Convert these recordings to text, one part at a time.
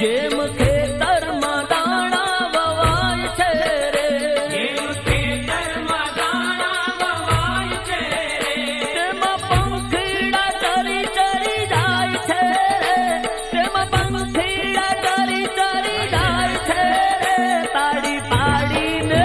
જેમ ખેતરમાં દાણા વવાય છે રે, જેમ ખેતરમાં દાણા વવાય છે રે, તેમાં પંખીડા ચરી ચરી જાય છે રે, તેમાં પંખીડા ચરી ચરી જાય છે રે, તાળી પાડીને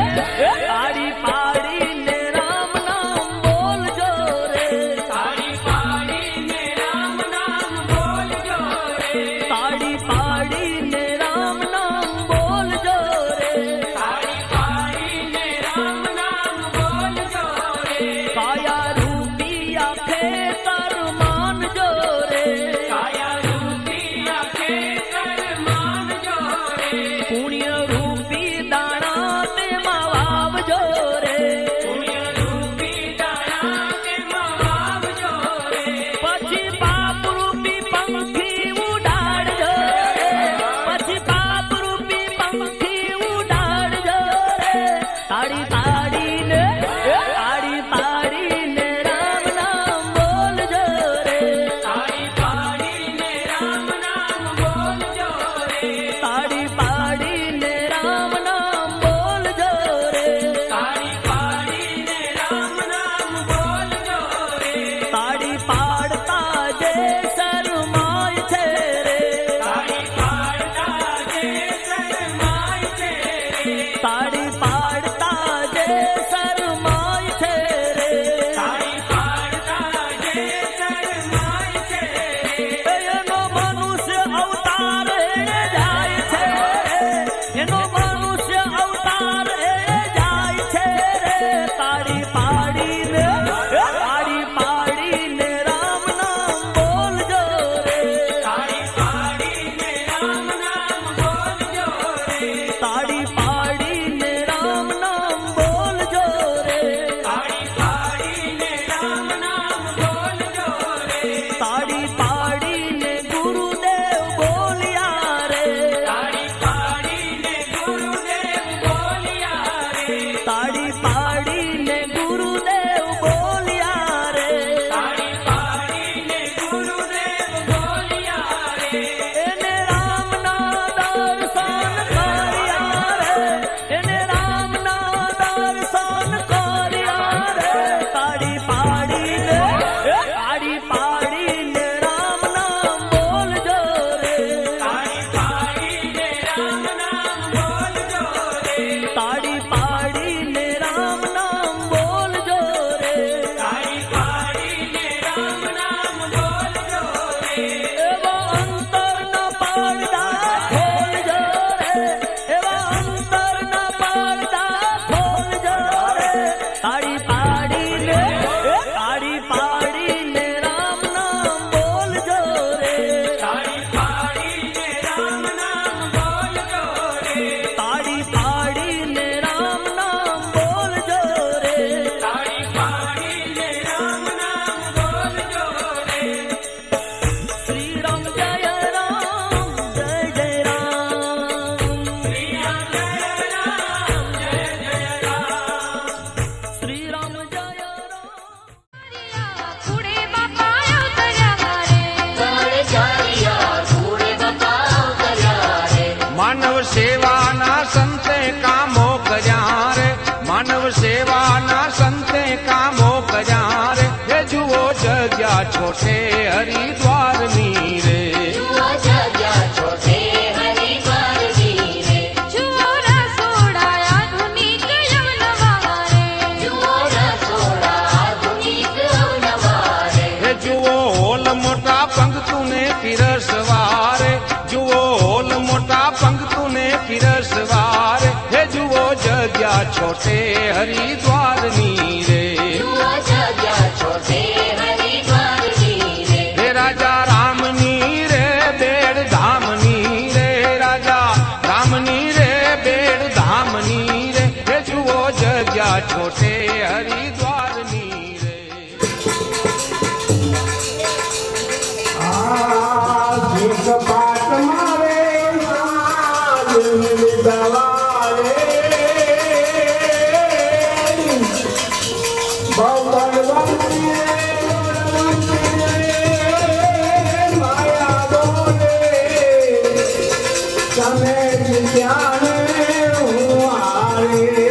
રામ નામ બોલજો રે, તાળી પાડીને રામ નામ બોલજો રે, તાળી પાડીને રામ નામ બોલજો રે, તાળી પાડીને રામ નામ બોલજો રે, કાયા રૂપિયા ખેતર માનજો રે, કાયા રૂપિયા ખેતર માનજો રે, પુણ્ય રૂપી દાણા તેમાં વાવજો રે, પુણ્ય રૂપી દાણા તેમાં વાવજો રે, પછી પાપ રૂપી પંખી ઉડાડજો રે, પછી પાપ રૂપી પંખી ઉડાડજો રે, તાળી પાડીને રામ નામ બોલજો રે, તાળી પાડીને રામ નામ બોલજો રે, તાળી પાડીને રામ નામ બોલજો રે, તાળી પાડીને રામ નામ બોલજો રે, તાળી પાડતા જે શરમાય છે રે, તાળી પાડતા જે શરમાય છે રે, તાળી પાડતા જે શરમાય છે રે, તાળી પાડતા જે શરમાય છે રે, એનો મનુષ્ય અવતાર એ જાય છે રે, એનો મનુષ્ય અવતાર એ જાય છે રે, તાળી પાડીને રામ નામ બોલજો રે, તાળી પાડીને રામ નામ બોલજો રે, તાળી પાડીને રામ નામ બોલજો રે, તાળી પાડીને રામ નામ બોલજો રે, તાળી પાડીને ગુરુદેવ બોલ્યા રે, તાળી પાડીને ગુરુદેવ બોલ્યા રે, તાળી પાડીને ગુરુદેવ બોલ્યા રે, તાળી પાડીને ગુરુદેવ બોલ્યા રે, એને રામના દર્શન કર્યા રે, એને રામના દર્શન કર્યા રે, તાળી પાડીને રામ નામ બોલજો રે, તાળી પાડીને રામ નામ બોલજો રે, તાળી પાડીને રામ નામ બોલજો રે, તાળી પાડીને રામ નામ બોલજો રે, એવા અંતરના પડદા ખોલજો રે, એવા અંતરના પડદા ખોલજો રે, તાળી પાડીને રામ નામ બોલજો રે, તાળી પાડીને રામ નામ બોલજો રે, તાળી પાડીને રામ નામ બોલજો રે, તાળી પાડીને રામ નામ બોલજો રે, શ્રી રામ જય રામ જય જય રામ, શ્રી રામ જય રામ જય જય રામ, શ્રી રામ જય રામ. કુડે બાપા અવતર્યા રે, માનવ સેવાના સંતે કામો કર્યા રે, માનવ સેવાના સંતે કામો કર્યા રે, એ જુઓ જગ્યા છોટે હરિદ્વારની રે, જુઓ રસોડા આધુનિક યવનવા રે, એ જુઓ હોલ મોટા પંક્તુને પીરસવારે, જુઓ હોલ મોટા પંક્તુને પીરસવારે, એ જુઓ જગ્યા છોટે હરિદ્વારની રે, હે રાજા રામની રે બેડ ધામની રે, રાજા રામની રે બેડ ધામની રે, હે જુઓ જગ્યા છોટે હરિદ્વારની રે. તમે વિદ્યાને હું આરે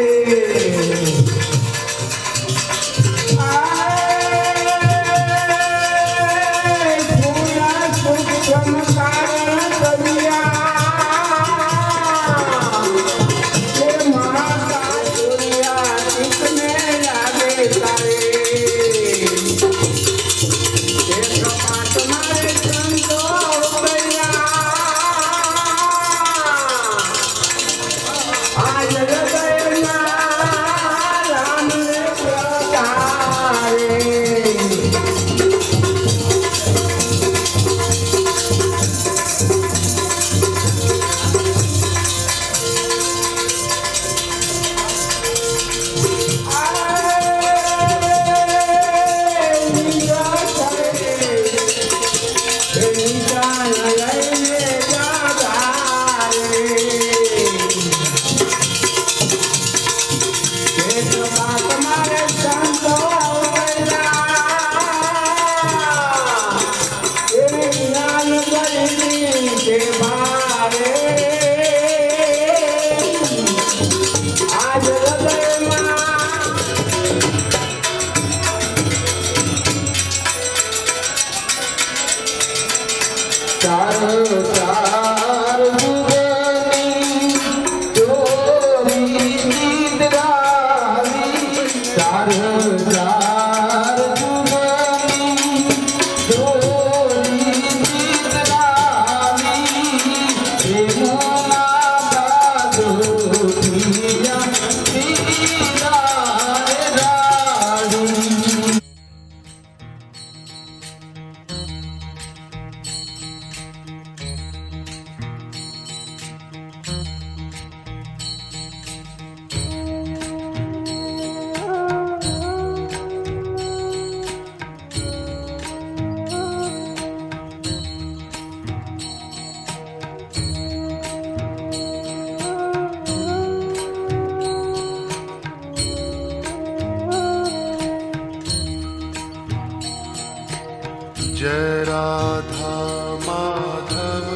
जय राधा माधव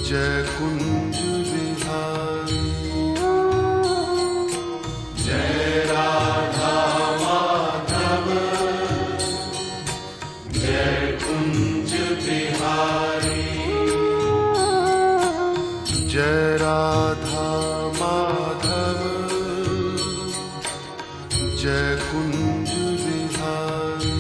जय कुंज बिहारी जय राधा माधव जय कुंज बिहारी जय राधा माधव जय कुंज बिहारी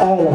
Yeah.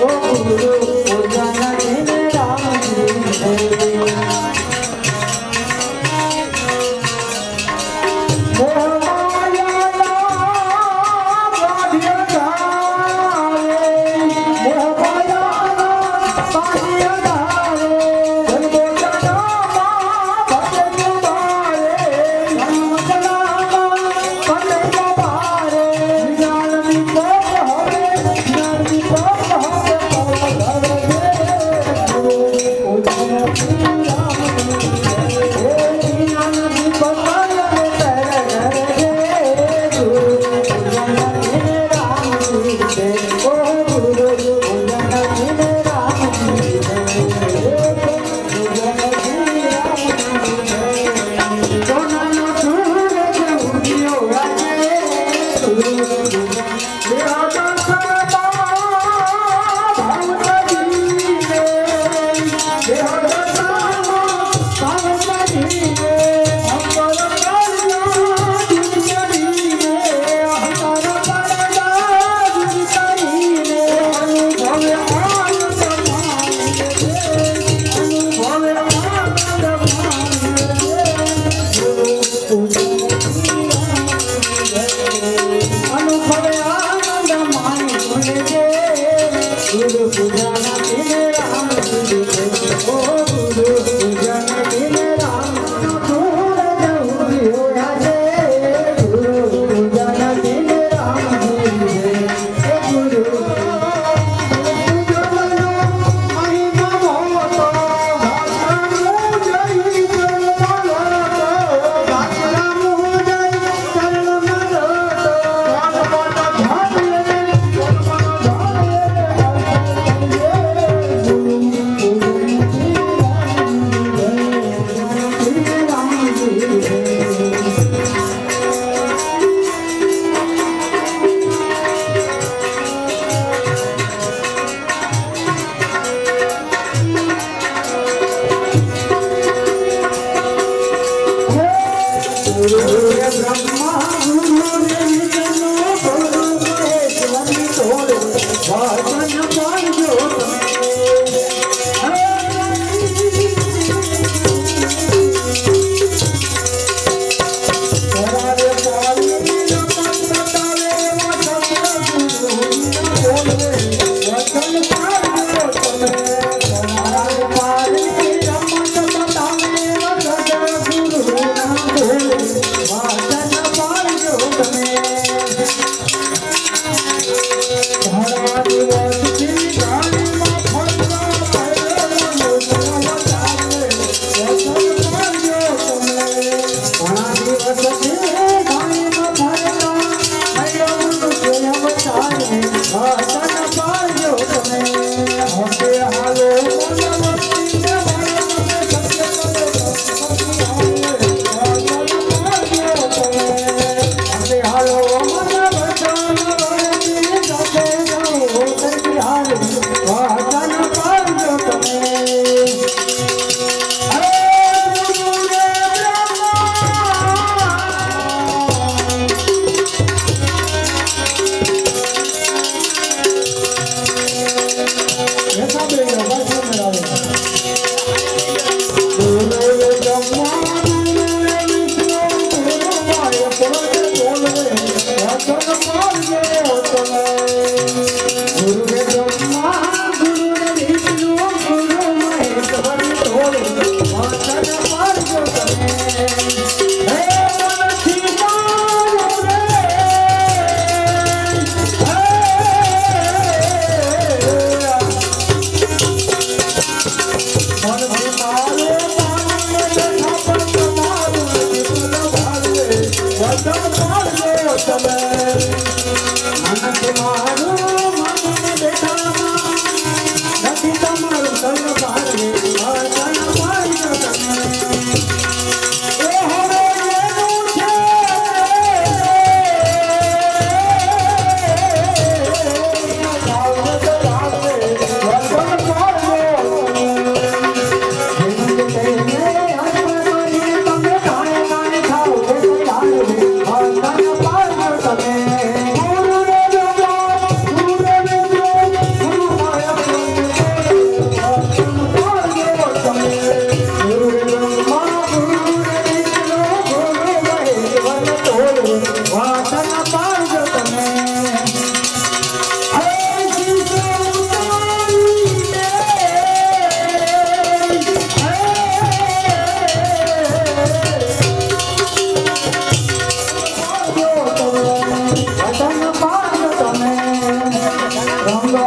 Hare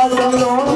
ચાલો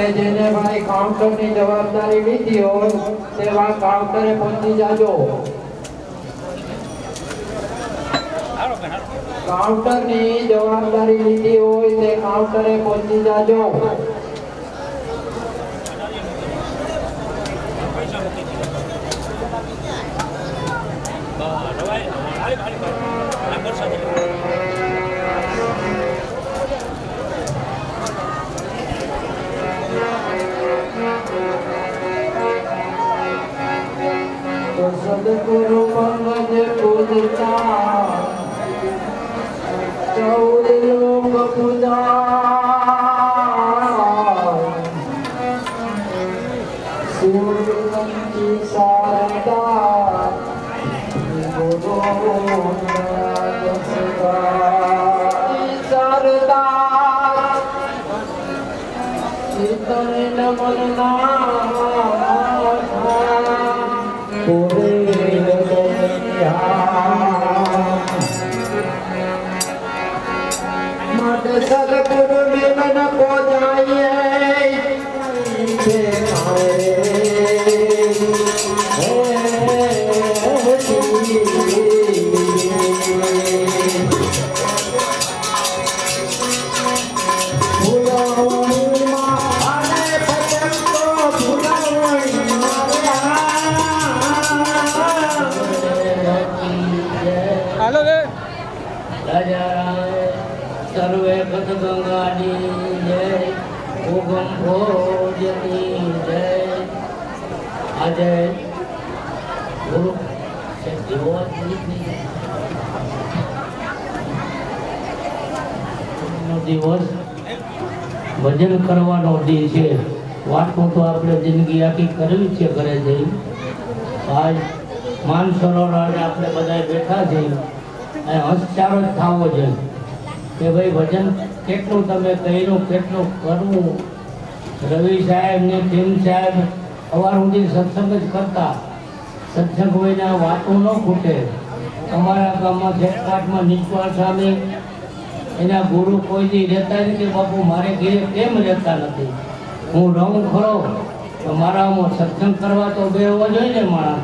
અને જેને ભાઈ કાઉન્ટરની જવાબદારી લીધી હોય તેવા કાઉન્ટરે પહોંચી જાજો. કાઉન્ટરની જવાબદારી લીધી હોય તે કાઉન્ટરે પહોંચી જાજો. તો સદગુરુ પંકજ પૂજતા 14 લોક પૂજા શિવની શારદા ગુરુ શારદા ચિતન નમના પૂરે મત સદગુરુ મિલન કો સર્વે પદ ગંગાની જય ઉગમ ભોજની જય. આજે ગુરુ દિવસ ભજન કરવાનો દી છે. વાતો તો આપણે જિંદગી આખી કરવી છે ઘરે જઈ. આજ માન સરોવર આપણે બધા બેઠા છીએ અને હંસચારો જ થવો જોઈએ કે ભાઈ ભજન કેટલું તમે કર્યું કેટલું કરવું. રવિ સાહેબ ને ભીમ સાહેબ સવાર સુધી સત્સંગ જ કરતા. સત્સંગ હોયના વાતો ન ખૂટે. અમારા ગામમાં જેટપાટમાં નીચવાળ સ્વામી એના ગુરુ કોઈ દી રહેતા નથી કે બાપુ મારે ઘેરે કેમ રહેતા નથી. હું રહું ખરો તો મારામાં સત્સંગ કરવા તો બેહવો જોઈએ ને માણસ.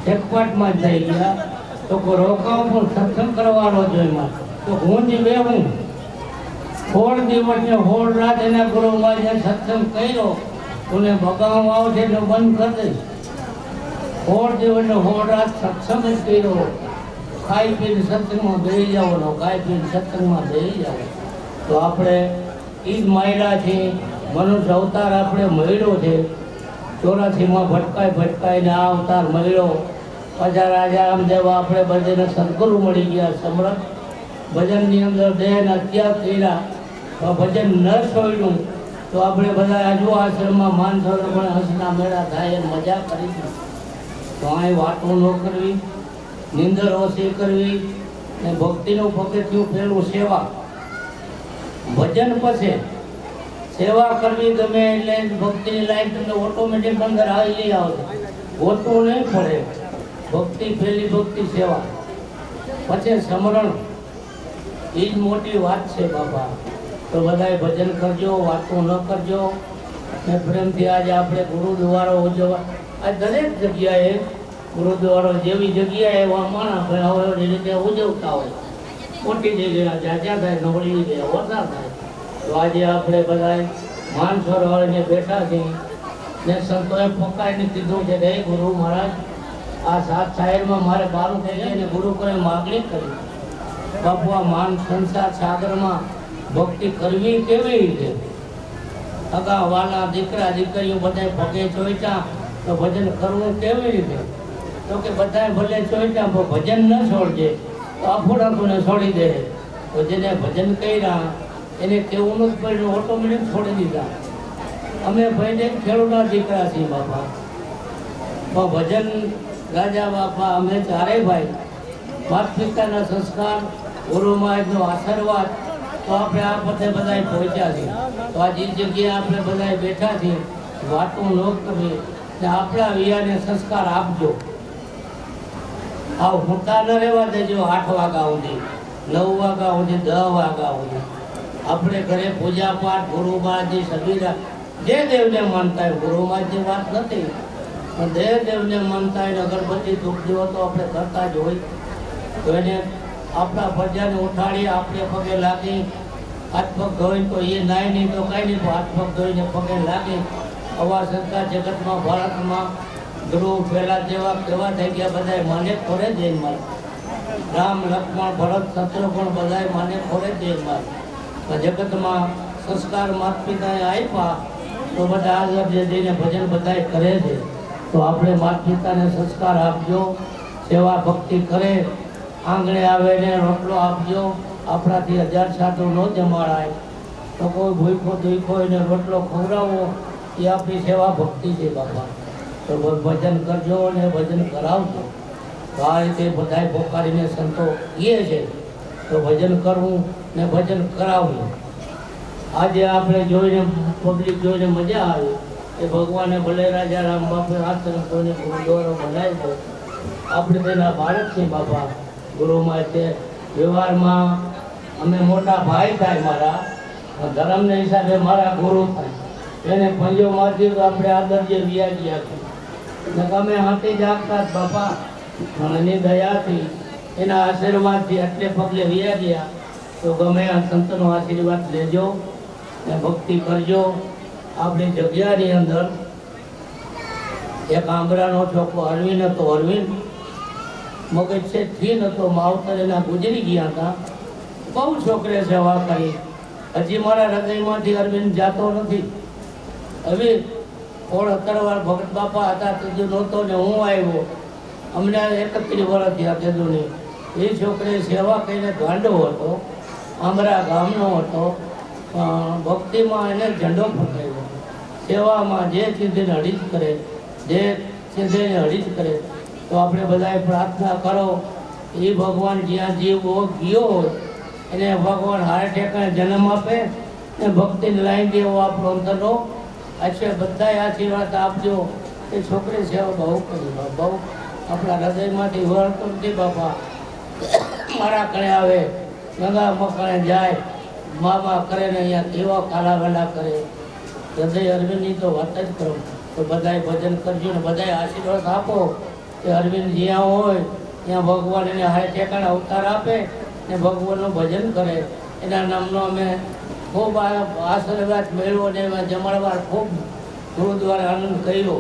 જેટપાટમાં જ થઈ ગયા તો કોઈ રોકાવ પણ સત્સંગ કરવાનો જોઈએ મારે. તો હું જ બેહું 16 દિવસ ને 16 રાત એના ગુરુમાં જે સત્સંગ કર્યો તું બગાવ આવશે એટલે બંધ કરી દઈશ. 16 દિવસ ને 16 રાત સત્સંગ જ કર્યો. ખાઈ પીને સત્સંગમાં બેસી જવાનો, ખાઈ પીને સત્સંગમાં બેસી જવાનો. તો આપણે એ જ માયલા છે. મનુષ્ય અવતાર આપણે મળ્યો છે. 84માં ભટકાઈને આ અવતાર મળ્યો. પાછા રાજા રામદેવ આપણે બધાને સદગુરુ મળી ગયા. સમર્થ ભજનની અંદર દેહના ત્યાગ કર્યા. ભજન ન છોડ્યું તો આપણે બધા આજુ આશ્રમમાં માનસરો પણ હસના મેળા થાય એમ મજા કરી. તો અહીં વાતો ન કરવી, નિંદર ઓછી કરવી ને ભક્તિનું પગથિયું પહેલું સેવા. ભજન પછી સેવા કરવી ગમે એટલે ભક્તિની લાઈન તમને ઓટોમેટિક અંદર આવી લઈ આવશે. ગોતવું નહીં પડે. ભક્તિ પહેલી ભક્તિ સેવા પછી સમરણ. એ જ મોટી વાત છે બાપા. તો બધાએ ભજન કરજો, વાતો ન કરજો ને પ્રેમથી. આજે આપણે ગુરુદ્વારો ઉજવવા આ દરેક જગ્યાએ ગુરુદ્વારો જેવી જગ્યાએ એવા માણસ હવે એ રીતે ઉજવતા હોય. મોટી જગ્યા જ્યાં થાય નવડી ગયા ઓછા થાય. તો આજે આપણે બધાએ માનસરોવરને બેઠા છીએ ને સંતોએ પકાઈને કીધું કે હે ગુરુ મહારાજ આ 7 સાહેબમાં મારે બારું થઈ જાય ને ગુરુ કોઈ માગણી કરી. બાપુ આ માન સંસાર સાગરમાં ભક્તિ કરવી કેવી રીતે? અગા વાલા દીકરા દીકરીઓ બધા પગે ચોઈટા તો ભજન કરવું કેવી રીતે? તો કે બધા ભલે ચોઈટા ભજન ન છોડજે તો અફોડાકોને છોડી દે. તો જેને ભજન કર્યા એને કેવું જ પડ્યું, ઓટોમેટિક છોડી દીધા. અમે ભાઈને ખેડૂતના દીકરા છીએ બાપા. ભજન રાજા બાપા અમે ચારેય ભાઈ. માત પિતાના સંસ્કાર, ગુરુ મહારાજનો આશીર્વાદ તો આપણે આ બધે બધા પહોંચ્યા છીએ. તો આ જે જગ્યાએ આપણે બધા બેઠા છીએ વાતો ન કરવી ને આપણા વિયાને સંસ્કાર આપજો. આ હુંતા ન રહેવા દેજો 8 વાગ્યા સુધી, 9 વાગ્યા સુધી, 10 વાગ્યા સુધી. આપણે ઘરે પૂજા પાઠ ગુરુ મહારાજની સભી જે દેવને માનતા હોય, ગુરુમાં જે વાત નથી, પણ જે દેવને માનતા હોય ને અગરબત્તી ધૂપ દીવો તો આપણે કરતા જ હોય. તો એને આપણા પ્રજાને ઉઠાડી આપણે પગે લાગી, હાથ પગ ધોઈને તો એ નાય નહીં તો કાંઈ નહીં, હાથ પગ ધોઈને પગે લાગી. આવા સંસ્કાર જગતમાં ભારતમાં ધ્રુવ પહેલા જેવા કેવા થઈ ગયા, બધા માને ખોરે જઈને મારે. રામ લક્ષ્મણ ભરત શત્રુઘ્ન બધા માને ખોરે જઈને મારે. જગતમાં સંસ્કાર માતા પિતાએ આપ્યા તો બધા આગળ જઈને ભજન બધા કરે છે. તો આપણે માતા પિતાને સંસ્કાર આપજો, સેવા ભક્તિ કરે, આંગણે આવે ને રોટલો આપજો. આપણાથી 1000 સાધુ ન જમાડાય તો કોઈ ભૂખો દુખો એને રોટલો ખવડાવો, એ આપણી સેવા ભક્તિ છે બાપા. તો ભજન કરજો અને ભજન કરાવજો. તો આ રીતે બધા પોકારીને સંતો કહે છે તો ભજન કરવું ને ભજન કરાવવું. આજે આપણે જોઈને પબ્લિક જોઈને મજા આવી એ ભગવાને ભલે રાજા રામ બાપે આશ્રમ કોઈને ગુરુદ્વારો બનાવી દો. આપણે તેના બાળક છે બાપા. ગુરુમાં છે વ્યવહારમાં અમે મોટા ભાઈ થાય, મારા ધર્મને હિસાબે મારા ગુરુ થાય. એને પંજો મારતી તો આપણે આદરજે વ્યાજી આપી અમે હાથી જાગતા જ બાપા. એની દયાથી એના આશીર્વાદથી એટલે પગલે વ્યા ગયા. તો ગમે આ સંતનો આશીર્વાદ લેજો ને ભક્તિ કરજો. આપણી જગ્યાની અંદર એક આંબરાનો છોકરો અરવિંદ હતો. અરવિંદ મગજ છે થી નતો, માવતર એના ગુજરી ગયા હતા. બહુ છોકરે સેવા કરી. હજી મારા હૃદયમાંથી અરવિંદ જાતો નથી. હવે 16-17 વાર ભગત બાપા હતા, તેજુ નહોતો ને હું આવ્યો. અમને 31 વર્ષ થયા તેજુની. એ છોકરે સેવા કરીને ગાંડો હતો, આંબરા ગામનો હતો. ભક્તિમાં એને ઝંડો પકડાયો. સેવામાં જે સિદ્ધિને હળી જ કરે, જે સિદ્ધિને હળી જ કરે. તો આપણે બધાએ પ્રાર્થના કરો એ ભગવાન જ્યાં જીવવો ગયો હોય એને ભગવાન હારે ઠેકાણે જન્મ આપે ને ભક્તિને લાઈન દેવો આપણો અંતરનો. આશરે બધાએ આશીર્વાદ આપજો. એ છોકરી સેવા બહુ કરી, બહુ આપણા હૃદયમાંથી વળતું નથી બાપા. મારા કણે આવે, ગંગા મકણે જાય, મામા કરે ને અહીંયા કેવા કાલા વેલા કરે. હૃદય અરવિંદની તો વાત જ કરો. તો બધાએ ભજન કરજો ને બધાએ આશીર્વાદ આપો કે અરવિંદ જ્યાં હોય ત્યાં ભગવાન એને હારે ઠેકાણે અવતાર આપે ને ભગવાનનું ભજન કરે. એના નામનો અમે ખૂબ આશીર્વાદ મેળવો ને એમાં જમણવાર ખૂબ ગુરુદ્વારા આનંદ કર્યો.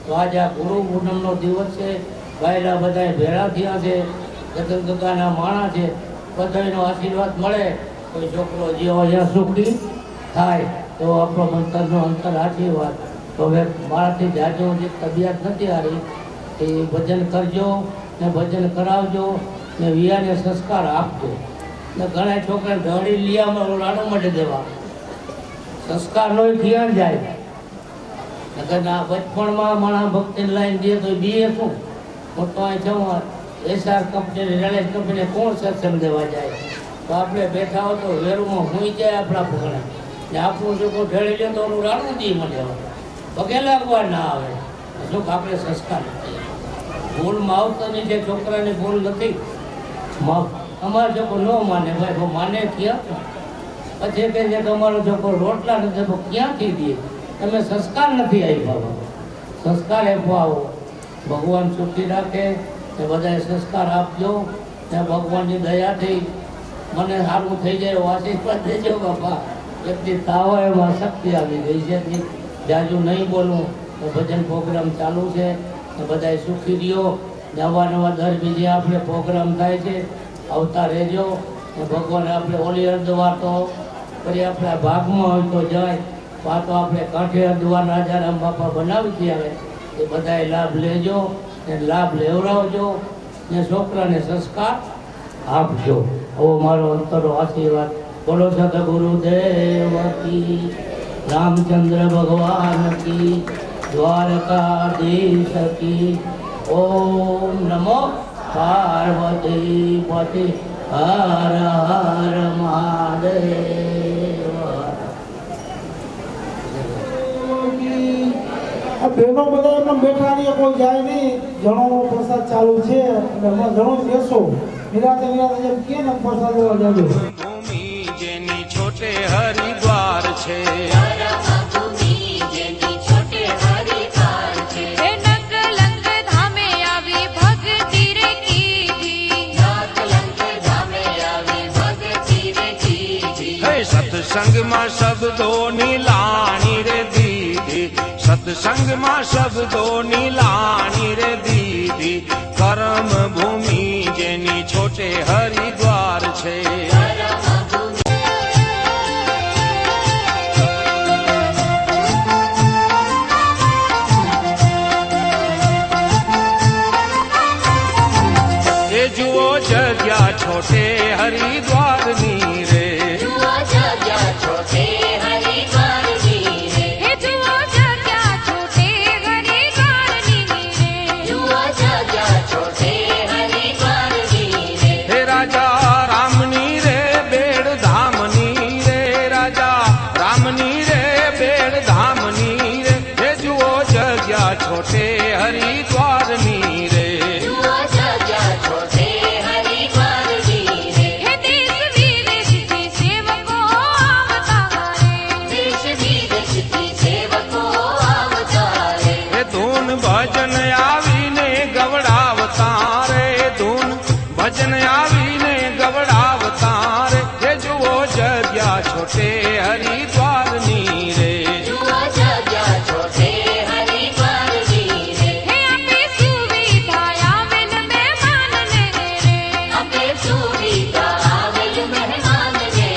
તો આજે આ ગુરુ પૂનમનો દિવસ છે. ભાઈલા બધા ભેળા થયા છે, જગત ગંગાના માણા છે. બધાનો આશીર્વાદ મળે કોઈ છોકરો જેવો અહીંયા સુખી થાય તો આપણો મંતરનો અંતર આશીર્વાદ. તો હવે મારાથી જાજો જે તબિયત નથી હારી એ ભજન કરજો ને ભજન કરાવજો ને વિયાને સંસ્કાર આપજો. ને ઘણા છોકરા ધડી લીયામાં રાડું માટે દેવા સંસ્કાર નો થયા જાય. નકર ના બચપણમાં માણસ ભક્તિની લાઈન દે તો બીએ શું મોટો અહીં જવા SR કંપની રિલાયન્સ કંપની કોણ સત્સંગ દેવા જાય. તો આપણે બેઠા હો તો વેરુમાં હુઈ જાય આપણા ભગણા ને આપણું જો કોઈ ઢળી લે તો ઓલું રાડું દી મળે પગે લાગવા ના આવે. શું આપણે સંસ્કાર નથી. ભૂલ માવતરની છે, છોકરાની ભૂલ નથી. અમારો છોકરો ન માને ભાઈ માને ક્યાં પછી કહે છે કે અમારો છોકરો રોટલા નથી ક્યાંથી દે. તમે સંસ્કાર નથી આપ્યા. સંસ્કાર આપવા આવો. ભગવાન સુખી રાખે ને બધાએ સંસ્કાર આપજો ને ભગવાનની દયાથી મને સારું થઈ જાય એવો આશીર્વાદ દેજો બાપા. એટલી તાવ એમાં શક્તિ આવી ગઈ છે. જાજુ નહીં બોલું તો ભજન પ્રોગ્રામ ચાલુ છે ને બધાએ સુખી રહ્યો. નવા નવા દર બીજે આપણે પ્રોગ્રામ થાય છે, આવતા રહેજો. ને ભગવાન આપણે ઓલી અર્ધવાર તો ફરી આપણા ભાગમાં હોય તો જાય. વાતો આપણે કાંઠે અર્ધવાર રાજારામ બાપા બનાવી આવે એ બધાએ લાભ લેજો ને લાભ લેવડાવજો ને છોકરાને સંસ્કાર આપજો. આવો મારો અંતરો આશીર્વાદ. બોલો સદગુરુદેવ કી, રામચંદ્ર ભગવાન કી, દ્વારકાધીશ કી. ઓમ નમો પાર્વતી પતિ હર હર મહાદેવ. આ બહેનો બધા એમના બેઠા રહીએ, કોઈ જાય નહીં. જણોનો પ્રસાદ ચાલુ છે એટલે હમણાં જણો બેસો નિરાતે જેમ કે ને પ્રસાદ લેવા જાજો. ભૂમિ જેની છોટે હરિદ્વાર છે, સત્સંગમાં શબ્દોની લાણી રે દીધી, સત્સંગમાં શબ્દોની લાણી રે દીધી. કર્મ ભૂમિ જેની છોટે હરિદ્વાર છે. એ જુઓ જગ્યા છોટે હરિદ્વારની રે. જુઓ જગ્યા છોટે હરિદ્વારની રે. હે જુઓ જગ્યા છોટે હરિદ્વારની રે. જુઓ જગ્યા છોટે હરિદ્વારની રે. હે રાજા રામની રે બેડ ધામની રે. રાજા રામની રે બેડ ધામની રે. હે જુઓ જગ્યા છોટે હરિદ્વારની રે. જુઓ જગ્યા છોટે હરિદ્વારની રે. હે દેશ વિદેશથી સેવકો આવતા રે. દેશ વિદેશથી સેવકો આવતા રે. હે ધૂન ભજન આવીને ગવડાવતા રે. ધૂન ભજન આવીને ગવડાવતા રે. હે જુઓ જગ્યા છોટે હરિદ્વારની રે. જુઓ જગ્યા છોટે હરિદ્વારની રે. હે આપે સુવિધા આવેલ મહેમાનને રે. આપે સુવિધા આવેલ મહેમાનને રે.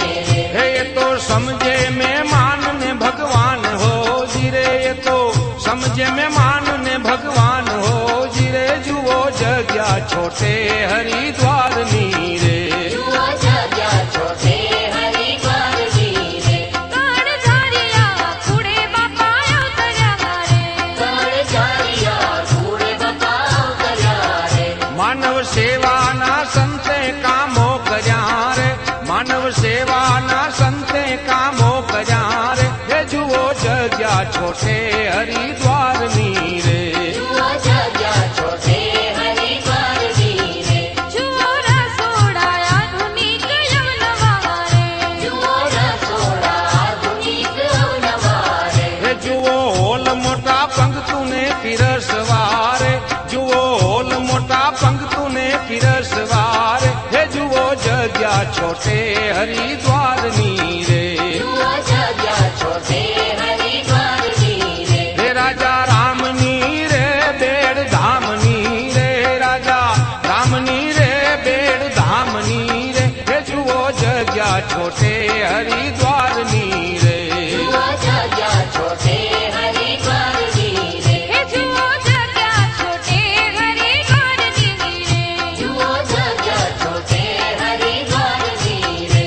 હે એ તો સમજે મહેમાન ને ભગવાન હોજી રે. એ તો સમજે મહેમાન ને ભગવાન હોજી રે. જુઓ જગ્યા છોટે હરિદ્વારની રે. જુઓ જગ્યા છોટે હરિદ્વારની રે. કાળઝારિયા કુળે બાપા અવતર્યા રે. કાળઝારિયા કુળે બાપા અવતર્યા રે. માનવ સેવાના સંતે કામો કર્યા રે. માનવ સેવાના સંતે કામો કર્યા રે. હે જુઓ જગ્યા છોટે હરિદ્વારની રે. જુઓ જગ્યા છોટે હરિદ્વારની રે. જુઓ રસોડા આધુનિક અવનવા રે. જુઓ રસોડા આધુનિક અવનવા રે. હે જુઓ હોલ મોટા પંક્તુને પીરસવારે. જુઓ હોલ મોટા પંક્તુને પીરસવારે. હે જુઓ જગ્યા છોટે હરિદ્વારની રે. જુઓ જગ્યા છોટે હરિદ્વારની રે. હે રાજા રામની રે બેડ ધામની રે. રાજા રામની રે બેડ ધામની રે. હે જુઓ જગ્યા છોટે હરિદ્વારની રે. જુઓ જગ્યા છોટે હરિદ્વારની રે. હે જુઓ જગ્યા છોટે હરિદ્વારની રે. જુઓ જગ્યા છોટે હરિદ્વારની રે.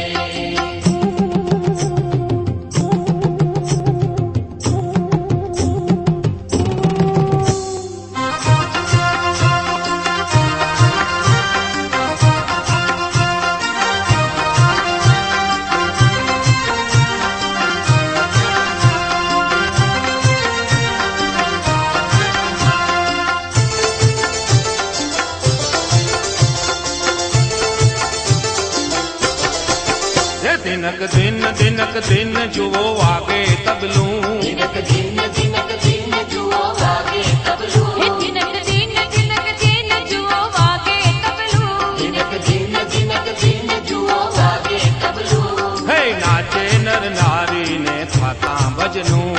હે દિનક દિન દિનક દિન જુઓ વાગે તબલું. દિનક દિન દિનક દિન જુઓ વાગે તબલું. હે દિનક દિન દિનક દિન જુઓ વાગે તબલું. દિનક દિન દિનક દિન જુઓ વાગે તબલું. હે નાચે નર નારી ને થાતા ભજનું.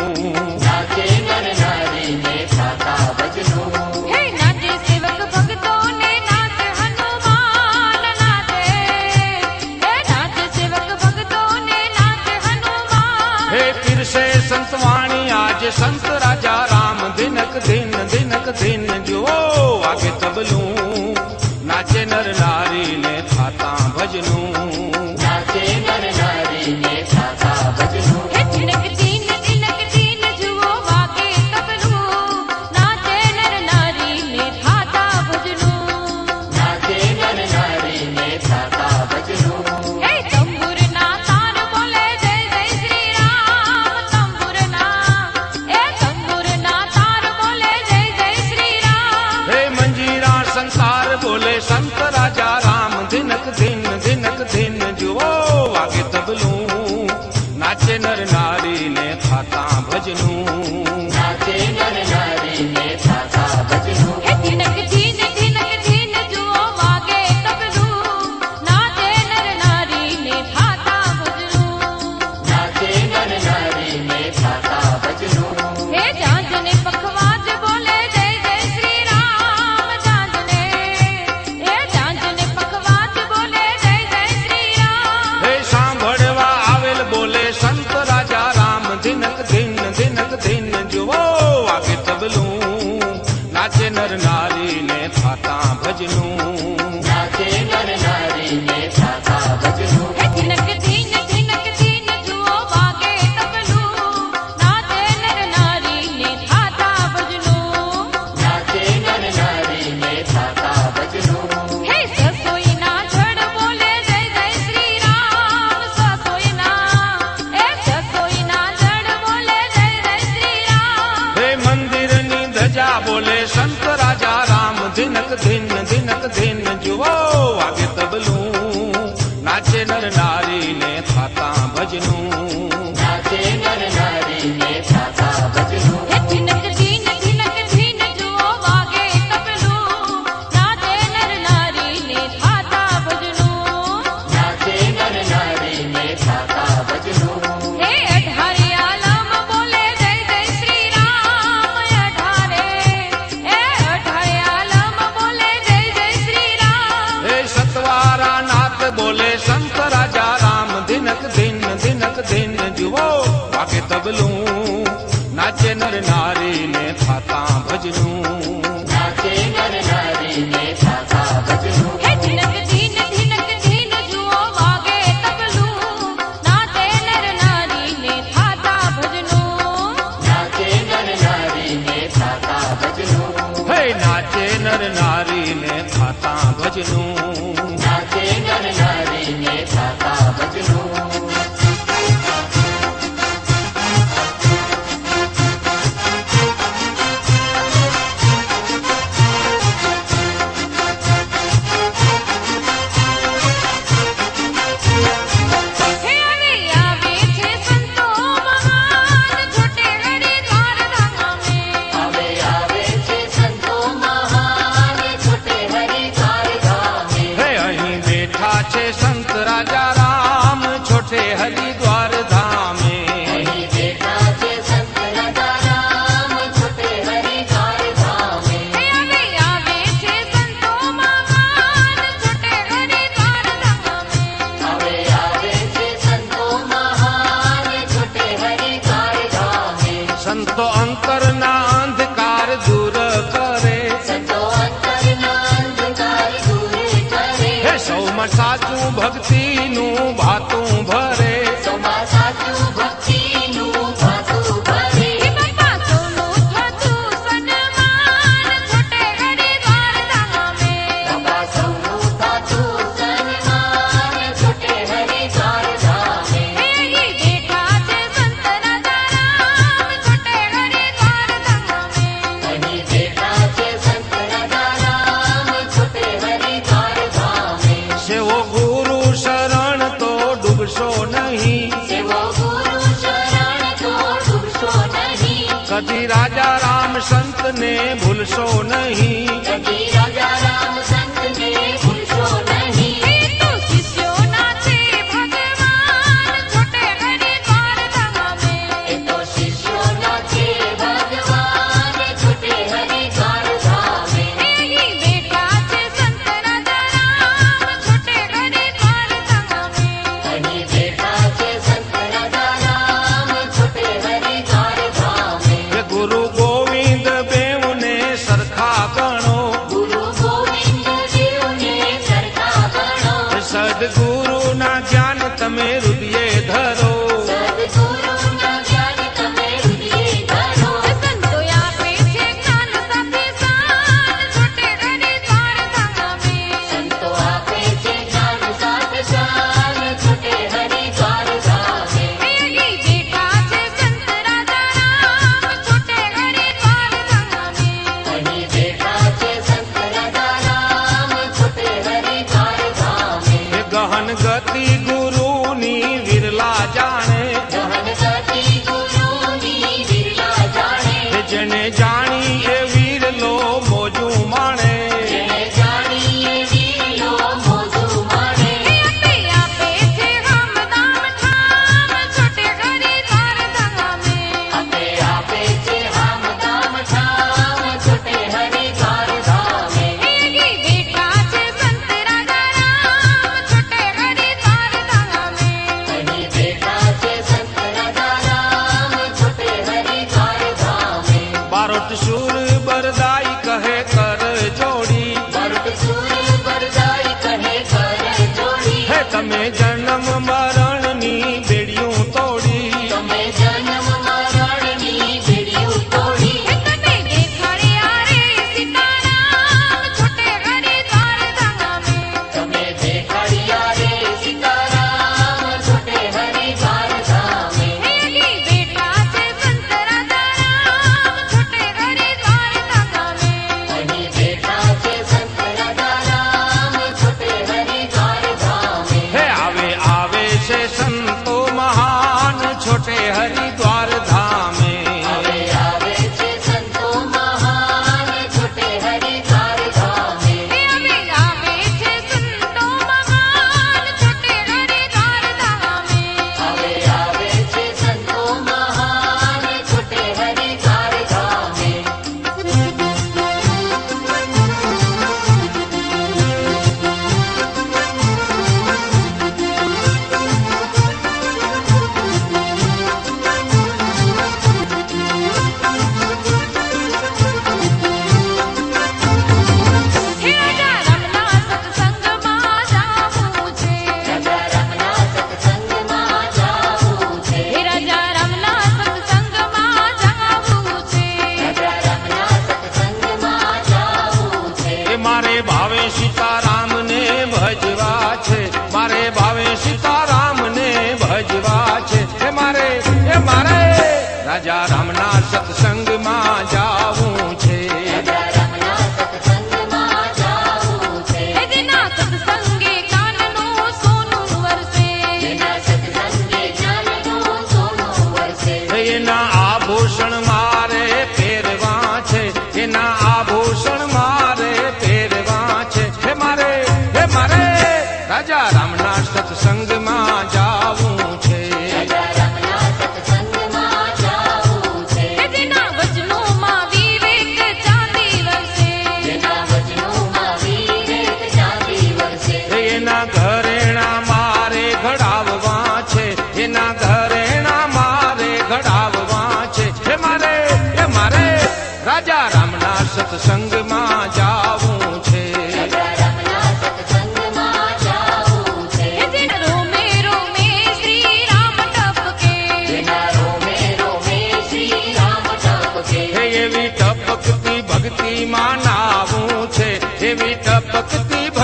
નાચે નર નારી ને થાતા ભજનું. હે નાચે સેવક ભક્તોને નાચે હનુમાન નાચે. હે નાચે સેવક ભક્તોને નાચે હનુમાન. હે પીરસે સંતવાણી આજે સંત રાજા રામ. દિનક દિન દિનક દિન જુઓ વાગે તબલું. નાચે નર નારી ને થાતા ભજનું. નાચે નર નારી ને થાતા ભજનું. હે દિનક દિન દિનક દિન જુઓ વાગે તબલું. નાચે નર નારી ને થાતા ભજનું. નાચે નર નારી ને થાતા ભજનું. હે તંબુરના તાર બોલે જય જય શ્રી રામ. તંબુરના તંબુરના તાર બોલે જય જય શ્રી રામ. હે મંજીરા સંસાર બોલે સંત રાજા રામ. દિનક દિન દિનક દિન જુઓ વાગે તબલું. નાચે નર નારી ને થાતા ભજનું. નાચે નર નારી ને થાતા ભજનું. હે દિનક દિન દિનક દિન જુઓ વાગે તબલું. નાચે નર નારી ને થાતા ભજનું. નારી ને થાતા ભજનું નાચે નર નારી ને થાતા ભજનું ધીનક ધીન ધીનક ધીન જુઓ વાગે તબલું નાચે નર નારી ને થાતા ભજનું નાચે નર નારી ને થાતા ભજનું હે સસોઈના જડ બોલે જય જય શ્રી રામ સસોઈના જડ બોલે જય જય શ્રી રામ હે મંદિરની ધજા બોલે સંત રાજા રામ ધીનક ધીન ધીનક ધીન જુઓ વાગે તબલું નાચે નર નારી ને થાતા ભજનું નાચે નર નારી ને થાતા ભજનું હે ધીનક ધીન ધીનક ધીન જુઓ વાગે તબલું નાચે નર નારી ને થાતા ભજનું નાચે નર નારી ને થાતા ભજનું હે અઢારે આલમ બોલે જય જય શ્રી રામ અઢારે આલમ બોલે જય જય શ્રી રામ હે સતવારા નાથ બોલે સંત રાજા રામ ધીનક ધીન ધીનક ધીન જુઓ વાગે તબલું નાચે નર નારી ને થાતા ભજનું નાચે નર નારી ને થાતા ભજનું હે ધીનક ધીન ધીનક ધીન જુઓ વાગે તબલું નાચે નર નારી ને થાતા ભજનું નાચે નર નારી ને થાતા ભજનું હે નાચે નર નારી ને થાતા ભજનું નાચે નર નારી ને થાતા ભજનું હે હવે આવે છે સંતો મહાન છોટે હરિદ્વાર ધામે હવે આવે છે સંતો મહાન છોટે હરિદ્વાર ધામે હે અહીં બેઠા છે સંત રાજા રામ છોટે હરિદ્વાર ધામે અહીં બેઠા છે સંત રાજા રામ છોટે હરિદ્વાર ધામે હે હવે આવે છે સંતો મહાન છોટે હરિદ્વાર ધામે હવે આવે છે સંતો મહાન છોટે હરિદ્વાર ધામે સંતો અંતરના અંધકાર દૂર કરે સંતો અંતરના અંધકાર દૂર કરે હે સૌમાં સાચું ભક્તિનું ભાતું ભરે સોમાં સાચું ભક્તિનું ભાતું ભરે હે બાપા સોનું થતું સન્માન છોટે હરિદ્વાર ધામે બાપા સોનું થતું સન્માન છોટે હરિદ્વાર ધામે હે અહીં બેઠા છે સંત રાજા રામ છોટે હરિદ્વાર ધામે અહીં બેઠા છે સંત રાજા રામ છોટે હરિદ્વાર ધામે સેવો ગુરુ શરણ તો ડૂબશો નહીં સેવો ગુરુ શરણ તો ડૂબશો નહીં કદી રાજા રામ સંતને ભૂલશો નહીં કદી રાજા રામ સંતને ભૂલશો નહીં હે તો શિષ્યોના છે ભગવાન છોટે હરિદ્વાર ધામે એ તો શિષ્યોના છે ભગવાન છોટે હરિદ્વાર ધામે હે અહીં બેઠા છે સંત રાજા રામ છોટે હરિદ્વાર ધામે અહીં બેઠા છે સંત રાજા રામ છોટે હરિદ્વાર ધામે હે ગુરુ ગોવિંદ બેઉને સરખા ગણો ગુરુ ગોવિંદ દેવને સરખા ગણો સદગુરુના જ્ઞાન તમે હૃદયે ધરો સદગુરુના જ્ઞાન તમે હૃદયે ધરો સંતો આપે છે જ્ઞાન સાથે શાન છોટે હરિદ્વાર ધામે સંતો આપે છે જ્ઞાન સાથે શાન છોટે હરિદ્વાર ધામે હે અહીં બેઠા છે સંત રાજા રામ છોટે હરિદ્વાર ધામે અહીં બેઠા છે સંત રાજા રામ છોટે હરિદ્વાર ધામે હે ગહન ગતિ ગુરુની વિરલા જાણે ગહન ગતિ ગુરુની વિરલા જાણે હે જેને જાણી એ વીરલો મોજું માણે જેને જાણીએ વીરલો મોજું માણે હે આપે છે હમ દામ ઠામ છોટે હરિદ્વાર ધામે આપે છે હમ દામ ઠામ છોટે હરિદ્વાર ધામે હે અહીં બેઠા છે સંત રાજા રામ છોટે હરિદ્વાર ધામે અહીં બેઠા છે સંત રાજા રામ છોટે હરિદ્વાર ધામે બારોટ સુર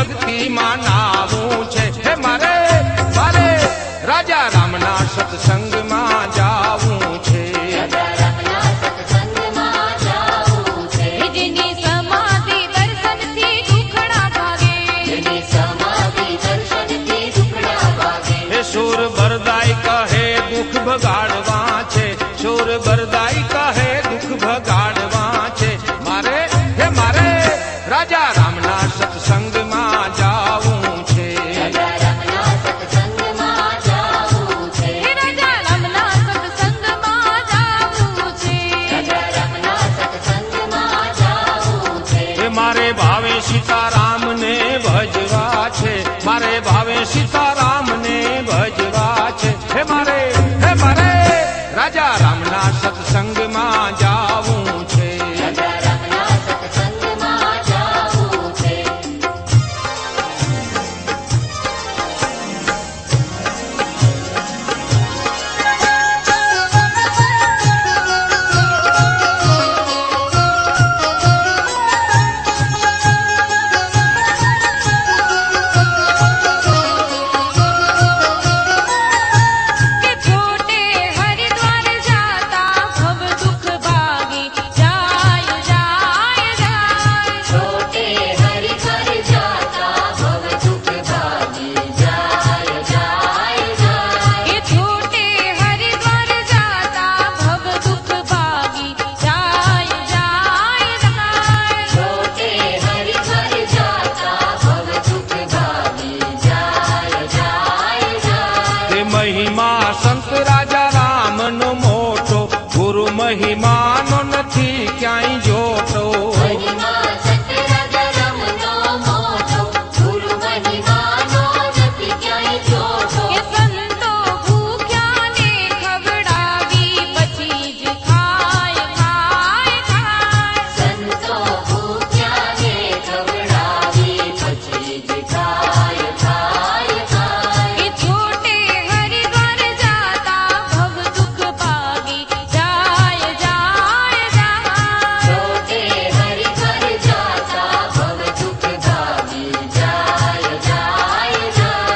ભક્તિમાં નાવું છે. હે મારે રાજા રામના સત્સંગમાં જાવું છે. જેની સમાધિ દર્શનથી દુખડા ભાગે હે સુર બરદાઈ કહે દુઃખ ભગાડવા છે. સુર બરદાઈ કહે દુઃખ ભગાડવા છે. મારે રાજા રામના સત્સંગમાં જાવું છે. હે રાજા રામના સત્સંગમાં જાવું છે. હે મારે ભાવે સીતારામને ભજવા છે. મારે ભાવે સીતારામને ભજવા છે. હે મારે રાજા રામના સત્સંગમાં જાવું છે. કે છોટે હરિદ્વાર જાતા ભવ દુઃખ ભાગી જાય જાય જાય. છોટે હરિદ્વાર જાતા ભવ દુઃખ ભાગી જાય જાય જાય. કે છોટે હરિદ્વાર જાતા ભવ દુઃખ ભાગી જાય જાય જાય. છોટે હરિદ્વાર જાતા ભવ દુઃખ ભાગી જાય જાય જાય. તે મહિમા સંત રાજા રામનો મોટો, ગુરુ મહિમાનો નથી ક્યાંય જોતો. મહિમા સંત રાજા રામનો મોટો, ગુરુ મહિમાનો નથી ક્યાંય જોતો. કે સંતો ભૂખ્યાને ખવડાવી પછી જ ખાય ખાય ખાય. સંતો ભૂખ્યાને ખવડાવી પછી જ ખાય ખાય ખાય. કે છોટે હરિદ્વાર જાતા ભવ દુઃખ ભાગી જાય જાય જાય. છોટે હરિદ્વાર જાતા ભવ દુઃખ ભાગી જાય જાય જાય.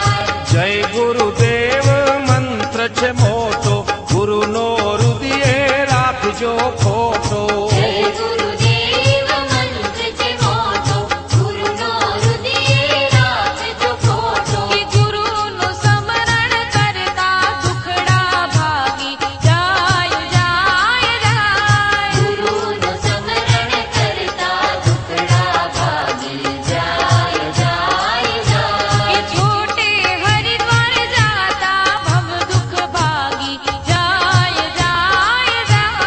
જય ગુરુદેવ મંત્ર છે મોટો, ગુરુનો હૃદયે રાખજો ખોટો. જય ગુરુદેવ મંત્ર છે મોટો, ગુરુનો હૃદયે રાખજો ખોટો. કે ગુરુનું સ્મરણ કરતા દુખડા ભાગી જાય જાય જાય. ગુરુનું સ્મરણ કરતા દુખડા ભાગી જાય જાય જાય. કે છોટે હરિદ્વાર જાતા ભવ દુઃખ ભાગી જાય જાય જાય.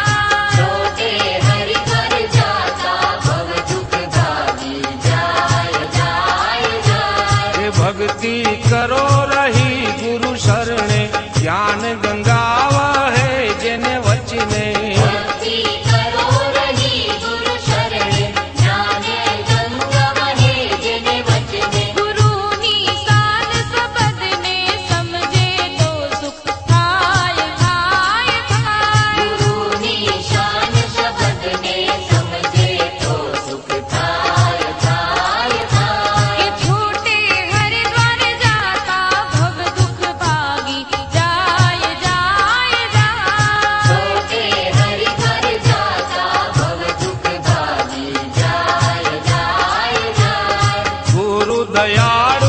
છોટે હરિદ્વાર જાતા ભવ દુઃખ ભાગી જાય જાય જાય. એ ભક્તિ કરો રહી ગુરુ શરણે, જ્ઞાન ગંગા વહે જેને વચને. ભક્તિ કરો રહી ગુરુ શરણે, જ્ઞાને ગંગા વહે જેને વચને. ગુરુની શાન શબ્દને સમજે તો સુખ થાય થાય થાય. ગુરુની શાન શબ્દને સમજે તો સુખ થાય થાય થાય. કે છોટે હરિદ્વાર જાતા ભવ દુઃખ ભાગી જાય જાય જાય. છોટે હરિદ્વાર જાતા ભવ દુઃખ ભાગી જાય જાય જાય. ગુરુ દયાળુ